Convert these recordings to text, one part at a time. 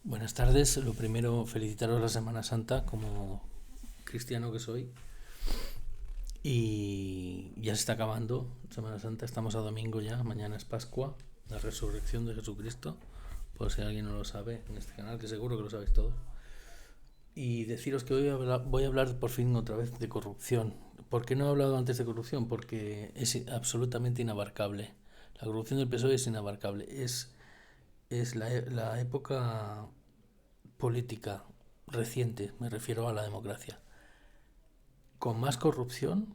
Buenas tardes. Lo primero, felicitaros la Semana Santa como cristiano que soy. Y ya se está acabando Semana Santa, estamos a domingo ya, mañana es Pascua, la resurrección de Jesucristo, por si alguien no lo sabe en este canal, que seguro que lo sabéis todos. Y deciros que voy a hablar por fin otra vez de corrupción. ¿Por qué no he hablado antes de corrupción? Porque es absolutamente inabarcable. La corrupción del PSOE es inabarcable. Es la época política reciente, me refiero a la democracia, con más corrupción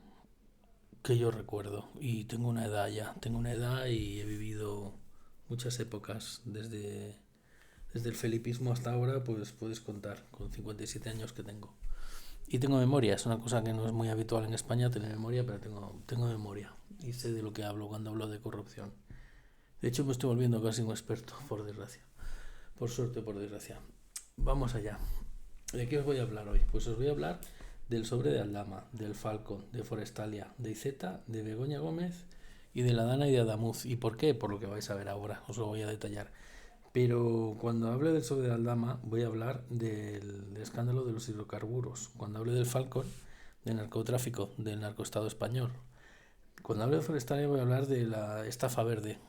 que yo recuerdo. Y tengo una edad ya, tengo una edad y he vivido muchas épocas, desde el felipismo hasta ahora, pues puedes contar, con 57 años que tengo. Y tengo memoria, es una cosa que no es muy habitual en España tener memoria, pero tengo memoria y sé de lo que hablo cuando hablo de corrupción. De hecho, me estoy volviendo casi un experto, por desgracia. Por suerte o por desgracia. Vamos allá. ¿De qué os voy a hablar hoy? Pues os voy a hablar del sobre de Aldama, del Falcon, de Forestalia, de Izeta, de Begoña Gómez y de la Dana y de Adamuz. ¿Y por qué? Por lo que vais a ver ahora, os lo voy a detallar. Pero cuando hable del sobre de Aldama voy a hablar del escándalo de los hidrocarburos. Cuando hable del Falcon, del narcotráfico, del narcoestado español. Cuando hable de Forestalia voy a hablar de la estafa verde.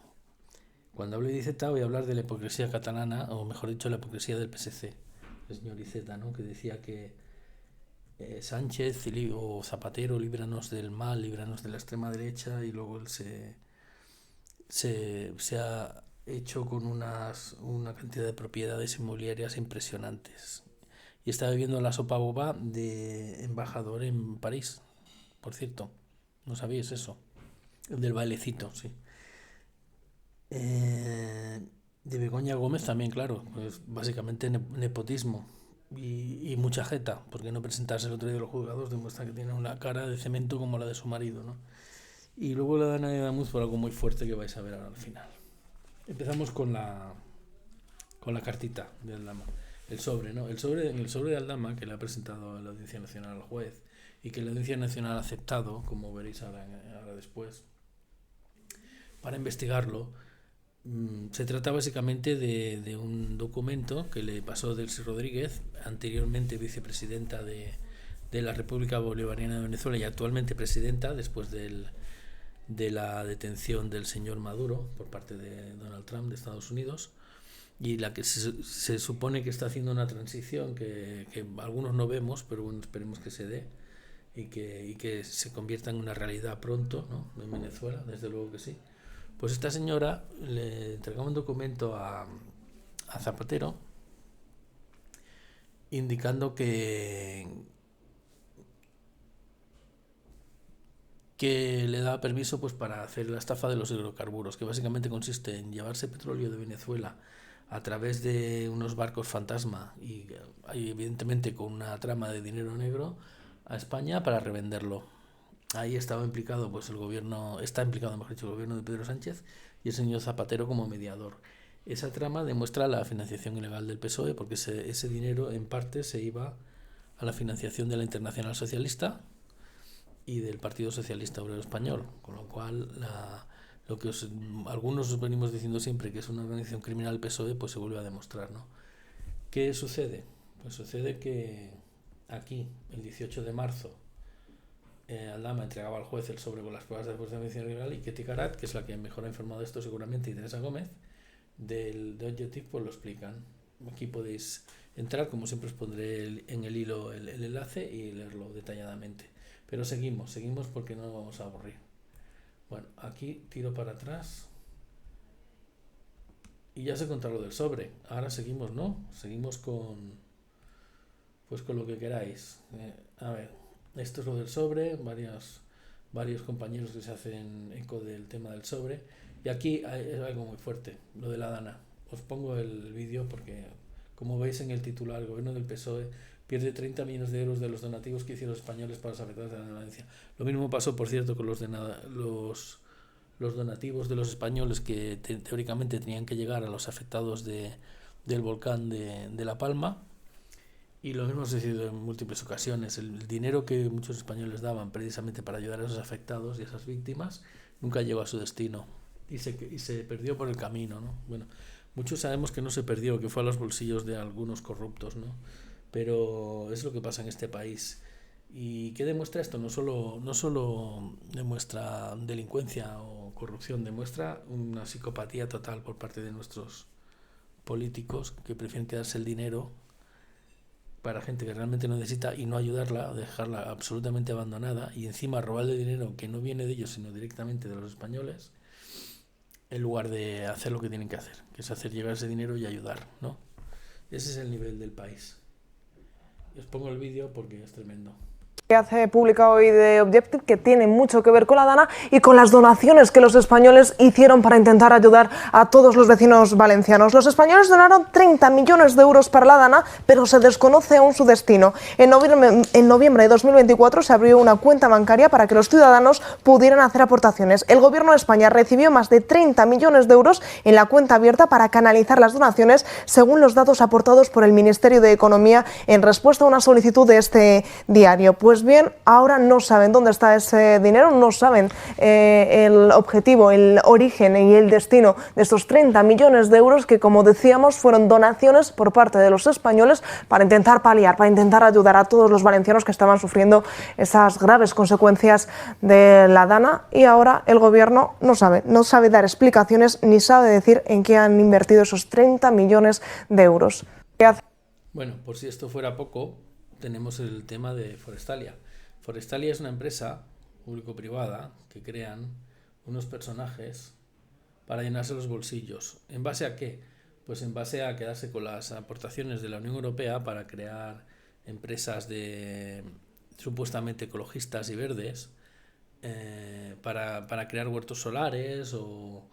Cuando hable de Iceta voy a hablar de la hipocresía catalana, o mejor dicho, la hipocresía del PSC, el señor Iceta, ¿no? Que decía que Sánchez o Zapatero, líbranos del mal, líbranos de la extrema derecha, y luego él se ha hecho con una cantidad de propiedades inmobiliarias impresionantes. Y está bebiendo la sopa boba de embajador en París, por cierto. ¿No sabíais eso? Del bailecito, sí. De Begoña Gómez también, claro, pues básicamente nepotismo y mucha jeta, porque no presentarse el otro día de los juzgados demuestra que tiene una cara de cemento como la de su marido, ¿no? Y luego la Dana de Damuz por algo muy fuerte que vais a ver ahora al final. Empezamos con la cartita de Aldama, el sobre, ¿no? El sobre de Aldama que le ha presentado a la Audiencia Nacional al juez y que la Audiencia Nacional ha aceptado, como veréis ahora después, para investigarlo. Se trata básicamente de un documento que le pasó Delcy Rodríguez, anteriormente vicepresidenta de la República Bolivariana de Venezuela y actualmente presidenta después de la detención del señor Maduro por parte de Donald Trump de Estados Unidos, y la que se supone que está haciendo una transición que algunos no vemos, pero bueno, esperemos que se dé y que se convierta en una realidad pronto, ¿no? En Venezuela, desde luego que sí. Pues esta señora le entregaba un documento a Zapatero indicando que le daba permiso pues para hacer la estafa de los hidrocarburos, que básicamente consiste en llevarse petróleo de Venezuela a través de unos barcos fantasma y evidentemente con una trama de dinero negro a España para revenderlo. Ahí estaba implicado pues el gobierno, está implicado mejor dicho el gobierno de Pedro Sánchez y el señor Zapatero como mediador. Esa trama demuestra la financiación ilegal del PSOE porque ese dinero en parte se iba a la financiación de la Internacional Socialista y del Partido Socialista Obrero Español, con lo cual lo que algunos os venimos diciendo siempre que es una organización criminal PSOE, pues se vuelve a demostrar, ¿no? ¿Qué sucede? Pues sucede que aquí, el 18 de marzo, Aldama entregaba al juez el sobre con las pruebas de procedimiento legal y Ketty Carat, que es la que mejor ha informado de esto seguramente, y Teresa Gómez, de Objective, pues lo explican. Aquí podéis entrar, como siempre os pondré en el hilo el enlace y leerlo detalladamente. Pero seguimos porque no nos vamos a aburrir. Bueno, aquí tiro para atrás y ya se contra lo del sobre. Ahora seguimos, ¿no? Seguimos con lo que queráis. A ver, esto es lo del sobre, varios compañeros que se hacen eco del tema del sobre. Y aquí es algo muy fuerte, lo de la Dana. Os pongo el vídeo porque, como veis en el titular, el gobierno del PSOE pierde 30 millones de euros de los donativos que hicieron los españoles para los afectados de la violencia. Lo mismo pasó, por cierto, con los donativos de los españoles que teóricamente tenían que llegar a los afectados del volcán de La Palma. Y lo mismo ha sucedido en múltiples ocasiones. El dinero que muchos españoles daban precisamente para ayudar a esos afectados y a esas víctimas nunca llegó a su destino y se perdió por el camino, ¿no? Bueno, Muchos sabemos que no se perdió, que fue a los bolsillos de algunos corruptos, ¿no? Pero es lo que pasa en este país. ¿Y qué demuestra esto? No solo demuestra delincuencia o corrupción, demuestra una psicopatía total por parte de nuestros políticos que prefieren quedarse el dinero para gente que realmente no necesita y no ayudarla, dejarla absolutamente abandonada y encima robarle dinero que no viene de ellos sino directamente de los españoles, en lugar de hacer lo que tienen que hacer, que es hacer llegar ese dinero y ayudar, ¿no? Ese es el nivel del país. Os pongo el vídeo porque es tremendo. Que hace pública hoy de Objective, que tiene mucho que ver con la Dana y con las donaciones que los españoles hicieron para intentar ayudar a todos los vecinos valencianos. Los españoles donaron 30 millones de euros para la Dana, pero se desconoce aún su destino. En noviembre de 2024 se abrió una cuenta bancaria para que los ciudadanos pudieran hacer aportaciones. El Gobierno de España recibió más de 30 millones de euros en la cuenta abierta para canalizar las donaciones, según los datos aportados por el Ministerio de Economía en respuesta a una solicitud de este diario. Pues bien, ahora no saben dónde está ese dinero, no saben el objetivo, el origen y el destino de estos 30 millones de euros que, como decíamos, fueron donaciones por parte de los españoles para intentar paliar, para intentar ayudar a todos los valencianos que estaban sufriendo esas graves consecuencias de la Dana, y ahora el Gobierno no sabe dar explicaciones ni sabe decir en qué han invertido esos 30 millones de euros. Bueno, por si esto fuera poco, tenemos el tema de Forestalia. Forestalia es una empresa público-privada que crean unos personajes para llenarse los bolsillos. ¿En base a qué? Pues en base a quedarse con las aportaciones de la Unión Europea para crear empresas supuestamente ecologistas y verdes, para crear huertos solares o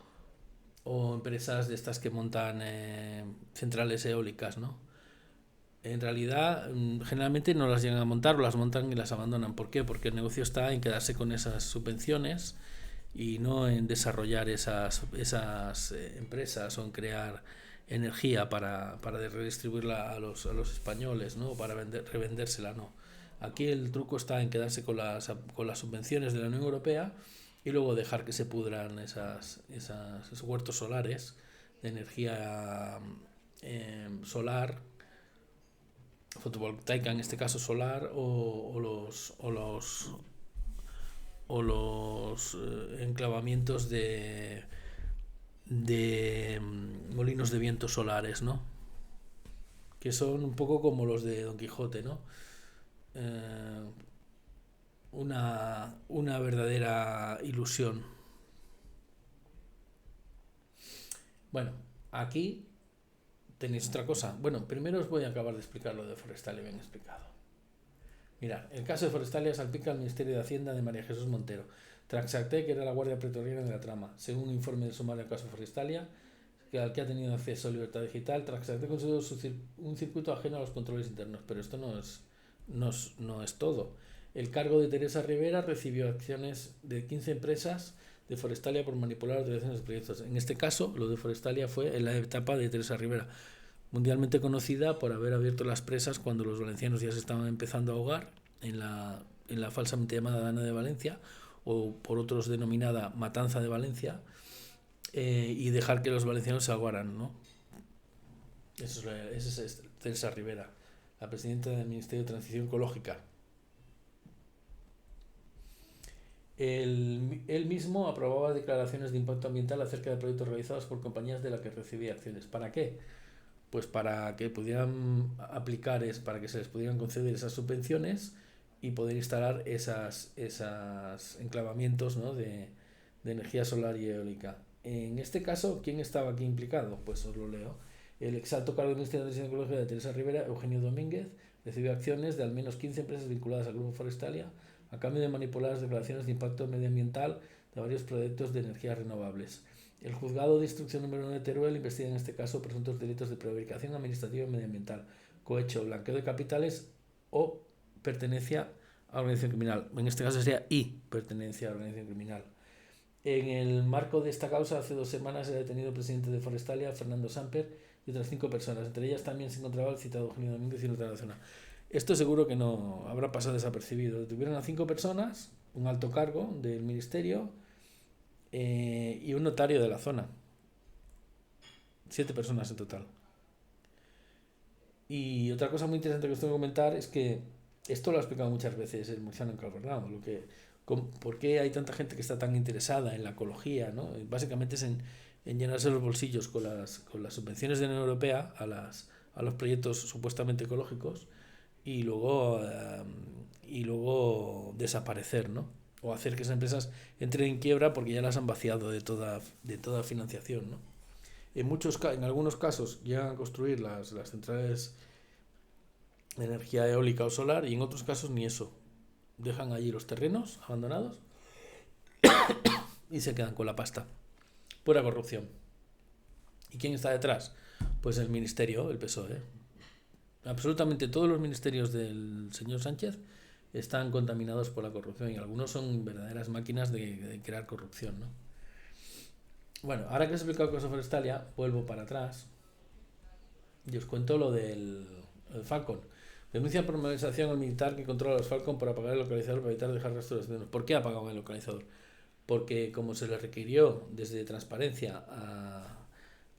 empresas de estas que montan centrales eólicas, ¿no? En realidad, generalmente no las llegan a montar o las montan y las abandonan. ¿Por qué? Porque el negocio está en quedarse con esas subvenciones y no en desarrollar esas empresas o en crear energía para redistribuirla a los españoles, ¿no? Para revendérsela, no. Aquí el truco está en quedarse con las subvenciones de la Unión Europea y luego dejar que se pudran esos huertos solares de energía solar, fotovoltaica, en este caso solar, o los enclavamientos de molinos de viento solares, ¿no? Que son un poco como los de Don Quijote, ¿no? Una verdadera ilusión. Bueno, aquí tenéis otra cosa. Bueno, primero os voy a acabar de explicar lo de Forestalia bien explicado. Mirad, el caso de Forestalia salpica al Ministerio de Hacienda de María Jesús Montero. Traxacté, que era la guardia pretoriana de la trama. Según un informe del sumario del caso Forestalia, al que ha tenido acceso a Libertad Digital, Traxacté consideró un circuito ajeno a los controles internos. Pero esto no es todo. El cargo de Teresa Rivera recibió acciones de 15 empresas de Forestalia por manipular autorizaciones de proyectos. En este caso, lo de Forestalia fue en la etapa de Teresa Rivera, mundialmente conocida por haber abierto las presas cuando los valencianos ya se estaban empezando a ahogar en la falsamente llamada Dana de Valencia, o por otros denominada Matanza de Valencia, y dejar que los valencianos se ahogaran, ¿no? Esa es Teresa Rivera, la presidenta del Ministerio de Transición Ecológica. Él mismo aprobaba declaraciones de impacto ambiental acerca de proyectos realizados por compañías de las que recibía acciones. ¿Para qué? Pues para que pudieran para que se les pudieran conceder esas subvenciones y poder instalar esas enclavamientos, ¿no? de energía solar y eólica. En este caso, ¿quién estaba aquí implicado? Pues os lo leo. El exalto cargo del Ministerio de Transición Ecológica de Teresa Rivera, Eugenio Domínguez, recibió acciones de al menos 15 empresas vinculadas al Grupo Forestalia a cambio de manipular las declaraciones de impacto medioambiental de varios proyectos de energías renovables. El Juzgado de Instrucción número 1 de Teruel investiga en este caso presuntos delitos de prevaricación administrativa y medioambiental, cohecho, blanqueo de capitales o pertenencia a organización criminal. En este caso sería pertenencia a organización criminal. En el marco de esta causa, hace 2 semanas se ha detenido el presidente de Forestalia, Fernando Samper, y otras 5 personas. Entre ellas también se encontraba el citado Eugenio Domínguez y otra persona. Esto seguro que no habrá pasado desapercibido. Detuvieron a 5 personas, un alto cargo del ministerio y un notario de la zona. 7 personas en total. Y otra cosa muy interesante que os tengo que comentar es que esto lo ha explicado muchas veces el murciano Encalbernado, por qué hay tanta gente que está tan interesada en la ecología, ¿no? Básicamente es en llenarse los bolsillos con las subvenciones de la Unión Europea a los proyectos supuestamente ecológicos y luego desaparecer, ¿no? O hacer que esas empresas entren en quiebra porque ya las han vaciado de toda financiación, ¿no? En algunos casos llegan a construir las centrales de energía eólica o solar y en otros casos ni eso. Dejan allí los terrenos abandonados y se quedan con la pasta. Pura corrupción. ¿Y quién está detrás? Pues el ministerio, el PSOE. Absolutamente todos los ministerios del señor Sánchez están contaminados por la corrupción y algunos son verdaderas máquinas de crear corrupción, ¿no? Bueno, ahora que os he explicado Cosa Forestalia, vuelvo para atrás y os cuento lo del Falcon. Denuncia por malversación al militar que controla los Falcon por apagar el localizador para evitar dejar rastros de accidentes. ¿Por qué apagaban el localizador? Porque como se le requirió desde Transparencia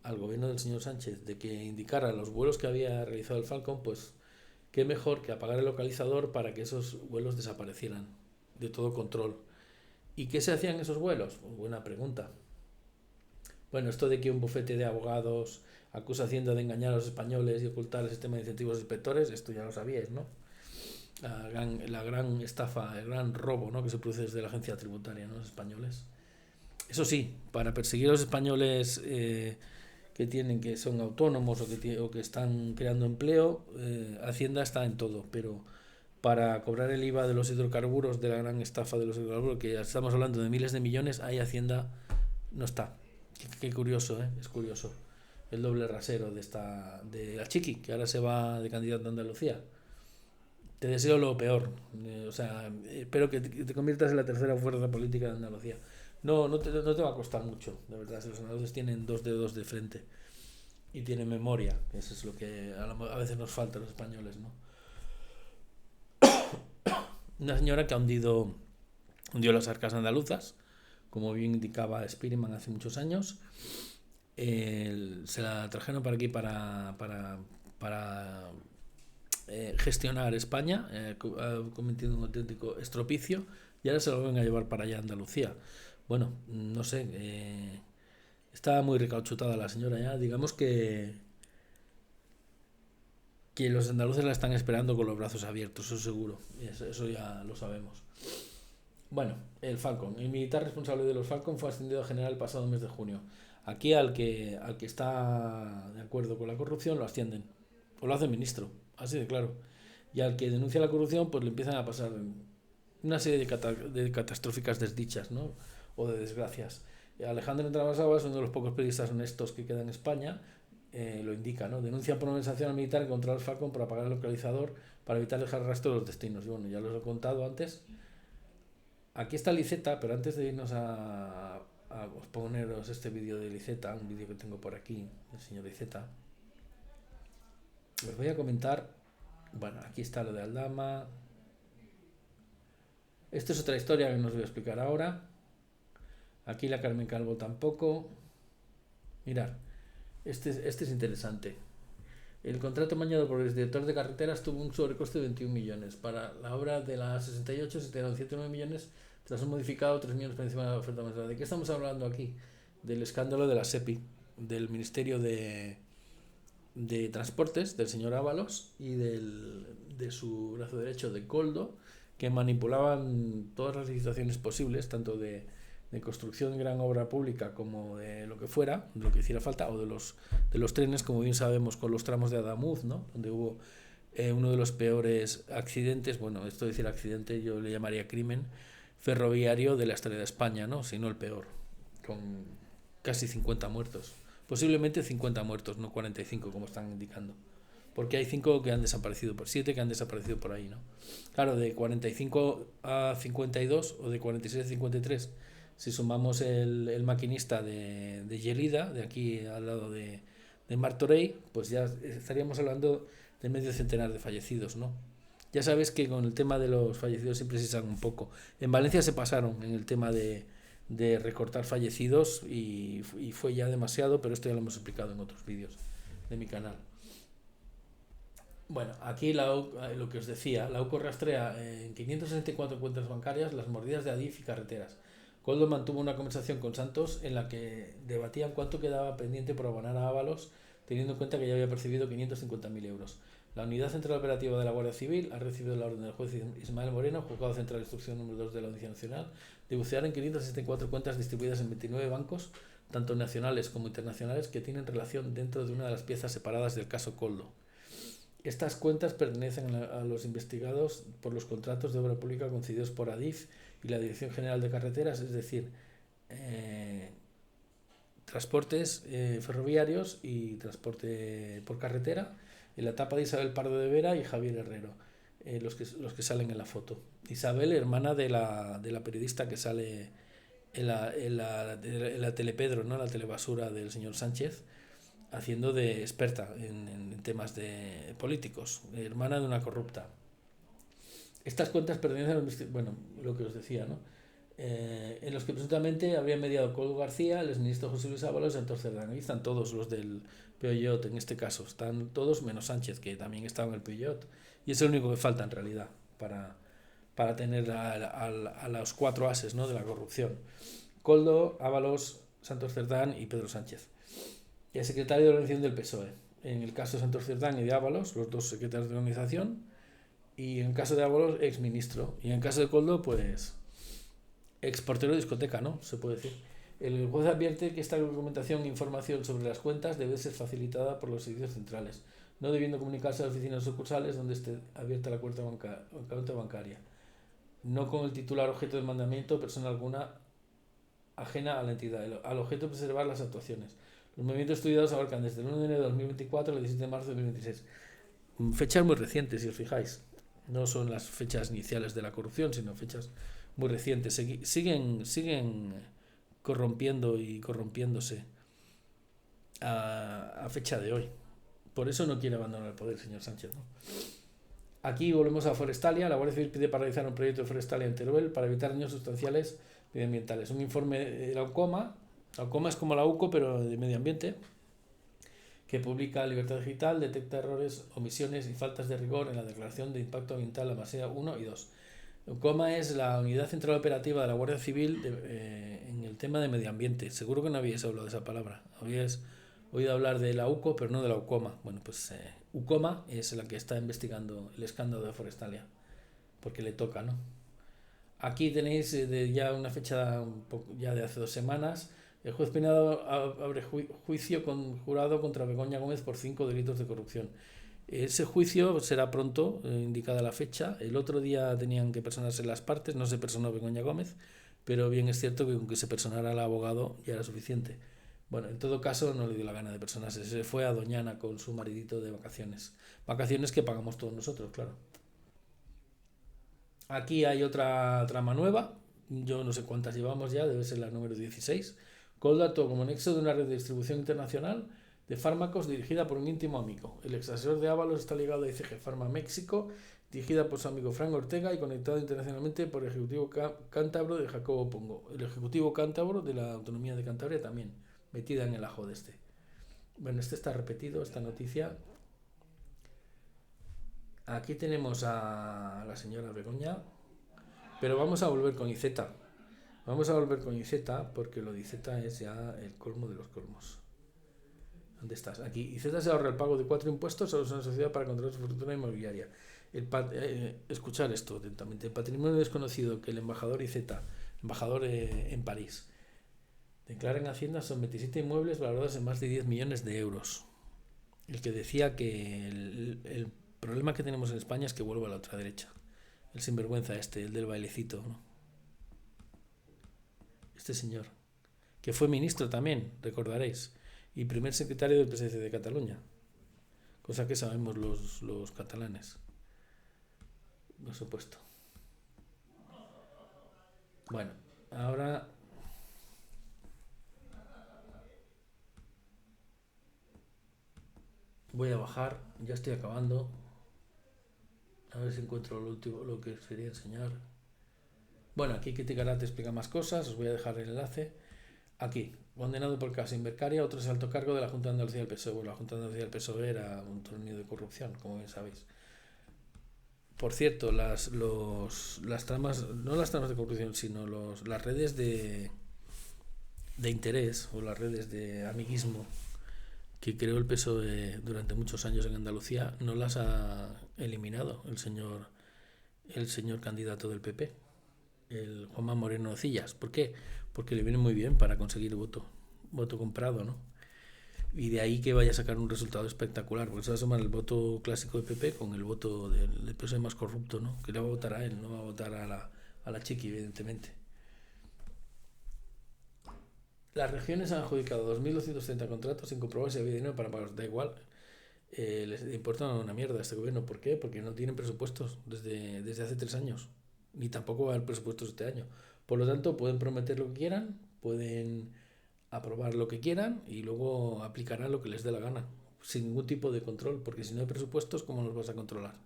al gobierno del señor Sánchez de que indicara los vuelos que había realizado el Falcon, pues qué mejor que apagar el localizador para que esos vuelos desaparecieran de todo control. ¿Y qué se hacían esos vuelos? Pues buena pregunta. Bueno, esto de que un bufete de abogados acusa a Hacienda de engañar a los españoles y ocultar el sistema de incentivos de inspectores, esto ya lo sabíais, ¿no? La gran estafa, el gran robo, ¿no?, que se produce desde la agencia tributaria, ¿no?, los españoles. Eso sí, para perseguir a los españoles que son autónomos o que están creando empleo, Hacienda está en todo, pero para cobrar el IVA de los hidrocarburos, de la gran estafa de los hidrocarburos, que ya estamos hablando de miles de millones, ahí Hacienda no está. Qué curioso, es curioso. El doble rasero de la Chiqui, que ahora se va de candidata a Andalucía. Te deseo lo peor. Espero que te conviertas en la tercera fuerza política de Andalucía. No te va a costar mucho, de verdad. Si los andaluces tienen 2 dedos de frente y tienen memoria, eso es lo que a veces nos falta a los españoles, ¿no? Una señora que hundió las arcas andaluzas, como bien indicaba Spiderman hace muchos años. Se la trajeron para aquí para gestionar España, cometiendo un auténtico estropicio, y ahora se lo van a llevar para allá a Andalucía. Bueno, no sé, está muy recauchutada la señora ya, digamos que los andaluces la están esperando con los brazos abiertos, eso seguro, eso ya lo sabemos. Bueno, el Falcon. El militar responsable de los Falcon fue ascendido a general el pasado mes de junio. Aquí al que está de acuerdo con la corrupción lo ascienden. O lo hacen ministro, así de claro. Y al que denuncia la corrupción, pues le empiezan a pasar una serie de catastróficas desdichas, ¿no?, o de desgracias. Alejandro Entramazaba es uno de los pocos periodistas honestos que queda en España, lo indica, ¿no? Denuncia por malversación al militar contra los Falcon por apagar el localizador para evitar dejar rastro de los destinos. Y bueno, ya lo he contado antes. Aquí está Liceta, pero antes de irnos a poneros este vídeo de Liceta, un vídeo que tengo por aquí, del señor Liceta, os voy a comentar. Bueno, aquí está lo de Aldama. Esto es otra historia que no os voy a explicar ahora. Aquí la Carmen Calvo tampoco. Mirad, este es interesante. El contrato mañado por el director de carreteras tuvo un sobrecoste de 21 millones. Para la obra de la 68 se tiraron 109 millones tras un modificado 3 millones por encima de la oferta más grande. ¿De qué estamos hablando aquí? Del escándalo de la SEPI, del Ministerio de Transportes, del señor Ábalos y de su brazo derecho, de Coldo, que manipulaban todas las licitaciones posibles, tanto de construcción de gran obra pública como de lo que fuera, de lo que hiciera falta, o de los trenes, como bien sabemos, con los tramos de Adamuz, ¿no?, donde hubo uno de los peores accidentes, bueno, esto de decir accidente yo le llamaría crimen ferroviario de la historia de España, ¿no?, si no el peor, con casi 50 muertos, posiblemente 50 muertos, no 45 como están indicando, porque hay 5 que han desaparecido, 7 que han desaparecido por ahí, ¿no? Claro, de 45 a 52 o de 46 a 53, si sumamos el maquinista de Llelida, de aquí al lado de Martorell, pues ya estaríamos hablando de medio centenar de fallecidos, ¿no? Ya sabes que con el tema de los fallecidos siempre se sabe un poco. En Valencia se pasaron en el tema de de recortar fallecidos y fue ya demasiado, pero esto ya lo hemos explicado en otros vídeos de mi canal. Bueno, aquí lo que os decía, la UCO rastrea en 564 cuentas bancarias las mordidas de Adif y carreteras. Koldo mantuvo una conversación con Santos en la que debatían cuánto quedaba pendiente por abonar a Ábalos, teniendo en cuenta que ya había percibido 550.000 euros. La Unidad Central Operativa de la Guardia Civil ha recibido la orden del juez Ismael Moreno, Juzgado Central de Instrucción número 2 de la Audiencia Nacional, de bucear en 564 cuentas distribuidas en 29 bancos, tanto nacionales como internacionales, que tienen relación dentro de una de las piezas separadas del caso Koldo. Estas cuentas pertenecen a los investigados por los contratos de obra pública concedidos por Adif y la Dirección General de Carreteras, es decir, transportes ferroviarios y transporte por carretera, en la etapa de Isabel Pardo de Vera y Javier Herrero, los que salen en la foto. Isabel, hermana de la periodista que sale en la Telepedro, ¿no? La telebasura del señor Sánchez, haciendo de experta en temas de políticos, hermana de una corrupta. Estas cuentas pertenecen a los, bueno, lo que os decía, ¿no? En los que presuntamente habría mediado Koldo García, el exministro José Luis Ábalos y Santos Cerdán. Ahí están todos los del Peugeot, en este caso. Están todos menos Sánchez, que también estaba en el Peugeot. Y es el único que falta en realidad para tener a los cuatro ases, ¿no?, de la corrupción. Koldo, Ábalos, Santos Cerdán y Pedro Sánchez. Y el secretario de organización del PSOE. En el caso de Santos Cerdán y de Ábalos, los dos secretarios de organización. Y en el caso de Ábalos, exministro. Y en el caso de Koldo, pues exportero de discoteca, ¿no? Se puede decir. El juez advierte que esta documentación e información sobre las cuentas debe ser facilitada por los servicios centrales, no debiendo comunicarse a las oficinas sucursales donde esté abierta la cuenta bancaria, no con el titular objeto del mandamiento o persona alguna ajena a la entidad, al objeto de preservar las actuaciones. Los movimientos estudiados abarcan desde el 1 de enero de 2024 al 17 de marzo de 2026. Fechas muy recientes, si os fijáis. No son las fechas iniciales de la corrupción, sino fechas muy recientes. Siguen corrompiendo y corrompiéndose a fecha de hoy. Por eso no quiere abandonar el poder, señor Sánchez, ¿no? Aquí volvemos a Forestalia. La Guardia Civil pide paralizar un proyecto de Forestalia en Teruel para evitar daños sustanciales medioambientales. Un informe de la UCOMA. La UCOMA es como la UCO, pero de medio ambiente, que publica Libertad Digital, detecta errores, omisiones y faltas de rigor en la declaración de impacto ambiental la Masía 1 y 2. UCOMA es la Unidad Central Operativa de la Guardia Civil en el tema de medio ambiente. Seguro que no habíais hablado de esa palabra. Habíais oído hablar de la UCO, pero no de la UCOMA. Bueno, pues UCOMA es la que está investigando el escándalo de Forestalia, porque le toca, ¿no? Aquí tenéis ya una fecha ya de hace 2 semanas. El juez penado abre juicio jurado contra Begoña Gómez por 5 delitos de corrupción. Ese juicio será pronto, indicada la fecha. El otro día tenían que personarse las partes, no se personó Begoña Gómez, pero bien es cierto que aunque se personara el abogado ya era suficiente. Bueno, en todo caso no le dio la gana de personarse, se fue a Doñana con su maridito de vacaciones. Vacaciones que pagamos todos nosotros, claro. Aquí hay otra trama nueva, yo no sé cuántas llevamos ya, debe ser la número 16. Koldo actuó como nexo de una red de distribución internacional de fármacos dirigida por un íntimo amigo. El ex asesor de Ábalos está ligado a ICG Pharma México, dirigida por su amigo Frank Ortega y conectado internacionalmente por el ejecutivo cántabro de Jacobo Pongo. El ejecutivo cántabro de la Autonomía de Cantabria también, metida en el ajo de este. Bueno, este está repetido, esta noticia. Aquí tenemos a la señora Begoña, pero vamos a volver con IZ. Vamos a volver con IZ porque lo de IZ es ya el colmo de los colmos. ¿Dónde estás? Aquí. IZ se ahorra el pago de 4 impuestos a una sociedad para controlar su fortuna inmobiliaria. Escuchar esto atentamente. El patrimonio desconocido que el embajador IZ, embajador en París, declara en Hacienda son 27 inmuebles valorados en más de 10 millones de euros. El que decía que el problema que tenemos en España es que vuelva a la otra derecha. El sinvergüenza el del bailecito, ¿no? Este señor, que fue ministro también, recordaréis, y primer secretario del PSC de Cataluña, cosa que sabemos los catalanes, por supuesto. Bueno, ahora voy a bajar, ya estoy acabando, a ver si encuentro lo último, lo que os quería enseñar. Bueno, aquí Criticará te explica más cosas, os voy a dejar el enlace. Aquí, condenado por caso Invercaria, otro es alto cargo de la Junta de Andalucía del PSOE. Bueno, la Junta de Andalucía del PSOE era un torneo de corrupción, como bien sabéis. Por cierto, las tramas, no las tramas de corrupción, sino las redes de interés o las redes de amiguismo que creó el PSOE durante muchos años en Andalucía, no las ha eliminado el señor candidato del PP, el Juanma Moreno Cillas. ¿Por qué? Porque le viene muy bien para conseguir voto comprado, ¿no? Y de ahí que vaya a sacar un resultado espectacular, porque se va a sumar el voto clásico de PP con el voto del PSOE más corrupto, ¿no? Que le va a votar a él, no va a votar a la Chiqui, evidentemente. Las regiones han adjudicado 2.230 contratos sin comprobar si había dinero para pagar. Da igual, les importa una mierda a este gobierno. ¿Por qué? Porque no tienen presupuestos desde hace 3 años, ni tampoco va a haber presupuestos este año. Por lo tanto, pueden prometer lo que quieran, pueden aprobar lo que quieran y luego aplicarán lo que les dé la gana, sin ningún tipo de control, porque si no hay presupuestos, ¿cómo los vas a controlar?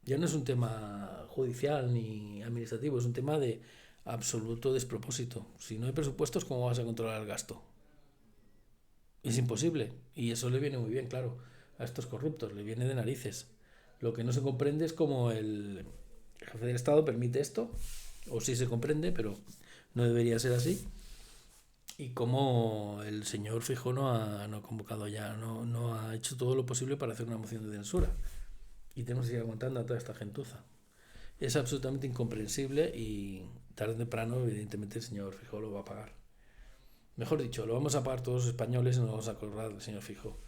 Ya no es un tema judicial ni administrativo, es un tema de absoluto despropósito. Si no hay presupuestos, ¿cómo vas a controlar el gasto? Es imposible, y eso le viene muy bien, claro, a estos corruptos, le viene de narices. Lo que no se comprende es cómo el jefe del Estado permite esto, o sí se comprende, pero no debería ser así. Y cómo el señor Feijóo no ha convocado ya, no ha hecho todo lo posible para hacer una moción de censura. Y tenemos que ir aguantando a toda esta gentuza. Es absolutamente incomprensible y tarde o temprano, evidentemente, el señor Feijóo lo va a pagar. Mejor dicho, lo vamos a pagar todos los españoles y nos vamos a acordar del señor Feijóo.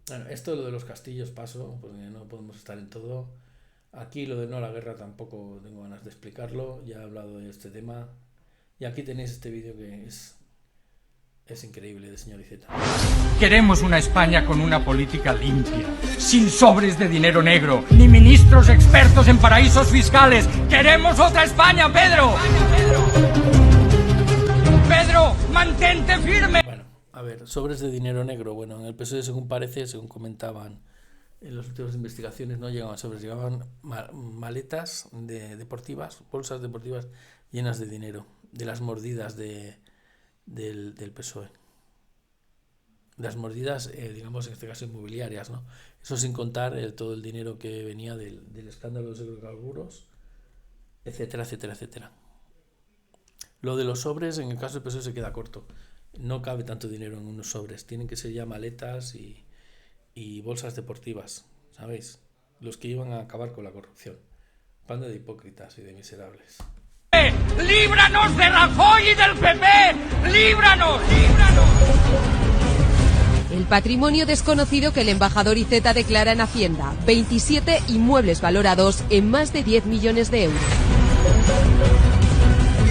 Bueno, esto lo de los castillos paso, porque no podemos estar en todo. Aquí lo de no a la guerra tampoco tengo ganas de explicarlo, ya he hablado de este tema. Y aquí tenéis este vídeo que es increíble, de señor Iceta. Queremos una España con una política limpia, sin sobres de dinero negro, ni ministros expertos en paraísos fiscales. ¡Queremos otra España, Pedro! ¡Pedro, mantente firme! Bueno, a ver, sobres de dinero negro. Bueno, en el PSOE, según parece, según comentaban en las últimas investigaciones, no llegaban sobres, llegaban maletas deportivas, bolsas deportivas llenas de dinero, de las mordidas del PSOE. Las mordidas, digamos, en este caso inmobiliarias, ¿no? Eso sin contar todo el dinero que venía del escándalo de los hidrocarburos, etcétera, etcétera, etcétera. Lo de los sobres, en el caso del PSOE, se queda corto. No cabe tanto dinero en unos sobres. Tienen que ser ya maletas y bolsas deportivas, ¿sabéis? Los que iban a acabar con la corrupción. Banda de hipócritas y de miserables. ¡Líbranos de Rajoy y del PP! ¡Líbranos! ¡Líbranos! El patrimonio desconocido que el embajador Iceta declara en Hacienda. 27 inmuebles valorados en más de 10 millones de euros.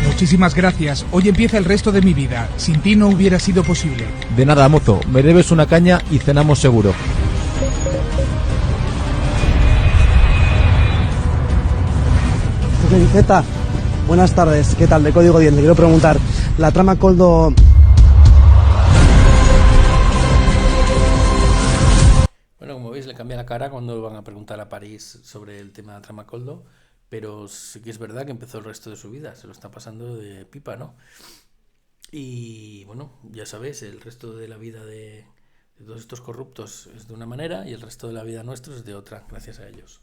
Muchísimas gracias. Hoy empieza el resto de mi vida. Sin ti no hubiera sido posible. De nada, mozo. Me debes una caña y cenamos seguro. Iceta, buenas tardes. ¿Qué tal? De Código 10. Le quiero preguntar, la trama Koldo... Bueno, como veis, le cambia la cara cuando van a preguntar a París sobre el tema de la trama Koldo, pero sí que es verdad que empezó el resto de su vida, se lo está pasando de pipa, ¿no? Y bueno, ya sabéis, el resto de la vida de todos estos corruptos es de una manera y el resto de la vida nuestra es de otra, gracias a ellos.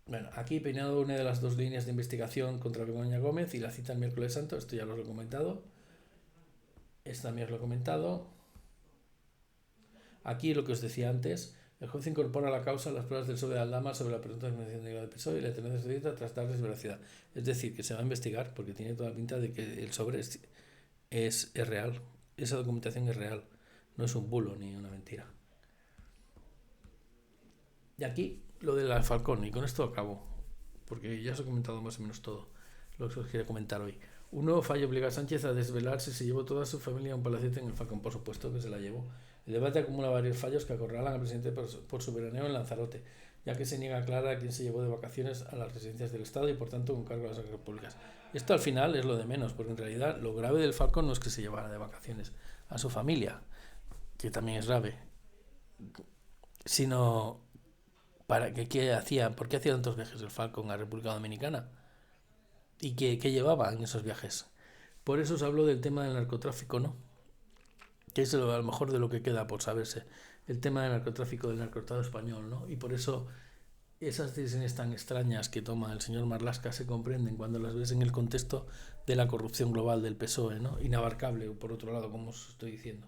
Bueno, aquí peinado una de las 2 líneas de investigación contra Begoña Gómez y la cita el miércoles santo, esto ya lo he comentado. Esta también os lo he comentado. Aquí lo que os decía antes, el juez incorpora a la causa las pruebas del PSOE de Aldama sobre la presunta discriminación de del PSOE y la tenencia socialista tras darles veracidad. Es decir, que se va a investigar porque tiene toda la pinta de que el sobre es real. Esa documentación es real, no es un bulo ni una mentira. Y aquí lo del Alfalcón, y con esto acabo, porque ya os he comentado más o menos todo lo que os quería comentar hoy. Un nuevo fallo obliga a Sánchez a desvelar si se llevó toda su familia a un palacete en el Falcón. Por supuesto que se la llevó. El debate acumula varios fallos que acorralan al presidente por su veraneo en Lanzarote, ya que se niega a aclarar a quién se llevó de vacaciones a las residencias del Estado y por tanto un cargo a las arcas públicas. Esto al final es lo de menos, porque en realidad lo grave del Falcón no es que se llevara de vacaciones a su familia, que también es grave. sino para ¿por qué hacía tantos viajes el Falcon a República Dominicana? ¿Y qué llevaba en esos viajes? Por eso os hablo del tema del narcotráfico, ¿no? Que es a lo mejor de lo que queda por saberse. El tema del narcotráfico, del narcotráfico español, ¿no? Y por eso esas decisiones tan extrañas que toma el señor Marlaska se comprenden cuando las ves en el contexto de la corrupción global del PSOE, ¿no? Inabarcable, por otro lado, como os estoy diciendo.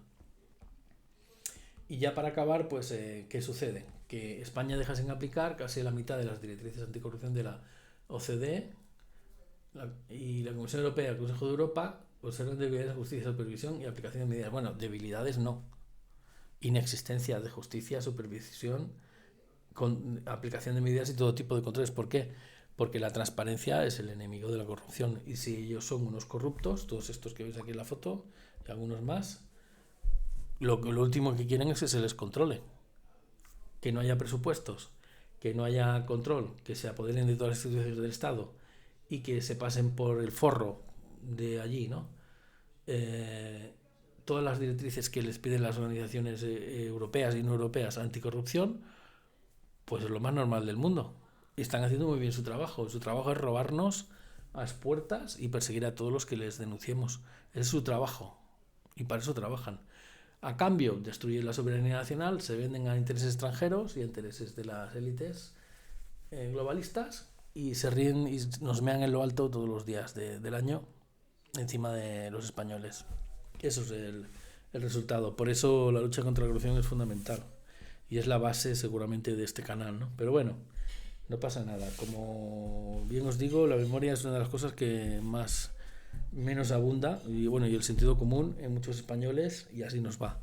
Y ya para acabar, pues, ¿qué sucede? Que España deja sin aplicar casi la mitad de las directrices anticorrupción de la OCDE y la Comisión Europea, el Consejo de Europa, observan debilidades de justicia, supervisión y aplicación de medidas. Bueno, debilidades no. Inexistencia de justicia, supervisión, con aplicación de medidas y todo tipo de controles. ¿Por qué? Porque la transparencia es el enemigo de la corrupción. Y si ellos son unos corruptos, todos estos que veis aquí en la foto, y algunos más, lo último que quieren es que se les controle. Que no haya presupuestos, que no haya control, que se apoderen de todas las instituciones del Estado y que se pasen por el forro de allí, ¿no? Todas las directrices que les piden las organizaciones europeas y no europeas anticorrupción, pues es lo más normal del mundo. Y están haciendo muy bien su trabajo. Su trabajo es robarnos a las puertas y perseguir a todos los que les denunciemos. Ese es su trabajo. Y para eso trabajan. A cambio, destruyen la soberanía nacional, se venden a intereses extranjeros y a intereses de las élites globalistas y se ríen y nos mean en lo alto todos los días del año encima de los españoles. Eso es el resultado. Por eso la lucha contra la corrupción es fundamental y es la base seguramente de este canal, ¿no? Pero bueno, no pasa nada. Como bien os digo, la memoria es una de las cosas que menos abunda y bueno, y el sentido común en muchos españoles, y así nos va.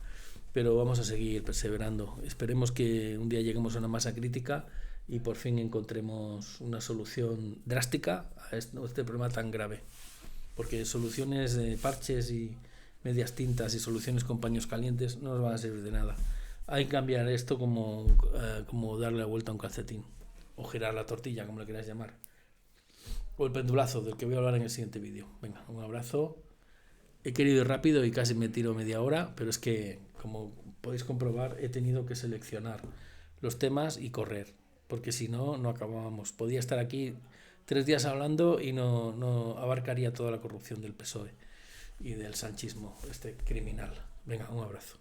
Pero vamos a seguir perseverando. Esperemos que un día lleguemos a una masa crítica y por fin encontremos una solución drástica a este problema tan grave. Porque soluciones de parches y medias tintas y soluciones con paños calientes no nos van a servir de nada. Hay que cambiar esto como darle la vuelta a un calcetín o girar la tortilla, como le queráis llamar. O el pendulazo, del que voy a hablar en el siguiente vídeo. Venga, un abrazo. He querido ir rápido y casi me tiro media hora, pero es que, como podéis comprobar, he tenido que seleccionar los temas y correr, porque si no, no acabábamos. Podía estar aquí 3 días hablando y no abarcaría toda la corrupción del PSOE y del sanchismo, criminal. Venga, un abrazo.